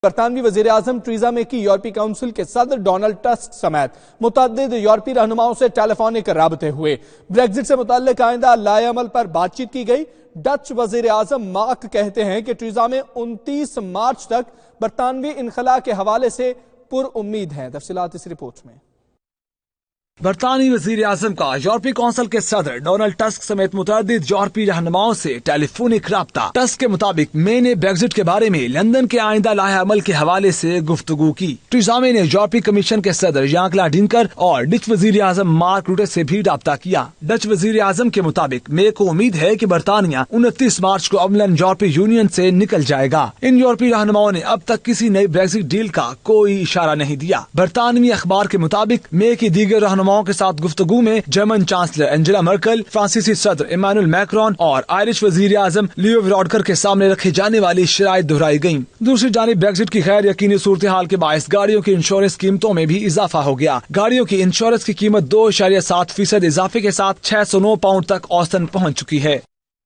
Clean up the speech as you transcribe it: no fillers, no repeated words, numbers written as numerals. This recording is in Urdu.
برطانوی وزیراعظم ٹریزا مے کی یورپی کونسل کے صدر ڈونلڈ ٹسک سمیت متعدد یورپی رہنماؤں سے ٹیلی فونک رابطے ہوئے۔ بریگزٹ سے متعلق آئندہ لائحہ عمل پر بات چیت کی گئی۔ ڈچ وزیراعظم مارک کہتے ہیں کہ ٹریزا مے 29 مارچ تک برطانوی انخلاء کے حوالے سے پر امید ہیں۔ تفصیلات اس رپورٹ میں۔ برطانوی وزیر اعظم کا یورپی کونسل کے صدر ڈونلڈ ٹسک سمیت متعدد یورپی رہنماؤں سے ٹیلی فونک رابطہ۔ ٹسک کے مطابق مے نے بریگزٹ کے بارے میں لندن کے آئندہ لائحہ عمل کے حوالے سے گفتگو کی۔ ٹریزا مے نے یورپی کمیشن کے صدر ژان-کلاڈ ڈنکر اور ڈچ وزیر اعظم مارک روٹے سے بھی رابطہ کیا۔ ڈچ وزیر اعظم کے مطابق مے کو امید ہے کہ برطانیہ 29 مارچ کو عملاً یورپی یونین سے نکل جائے گا۔ ان یورپی رہنماؤں نے اب تک کسی نئی بریگزٹ ڈیل کا کوئی اشارہ نہیں دیا۔ برطانوی اخبار کے مطابق مے کی دیگر رہنماؤں کے ساتھ گفتگو میں جرمن چانسلر انجلا مرکل، فرانسیسی صدر ایمانوئل میکرون اور آئرش وزیر اعظم لیو وارڈکر کے سامنے رکھے جانے والی شرائط دہرائی گئیں۔ دوسری جانب بریگزٹ کی غیر یقینی صورتحال کے باعث گاڑیوں کی انشورنس قیمتوں میں بھی اضافہ ہو گیا۔ گاڑیوں کی انشورنس کی قیمت 2.7% اضافے کے ساتھ 609 پاؤنڈ تک اوسطاً پہنچ چکی ہے۔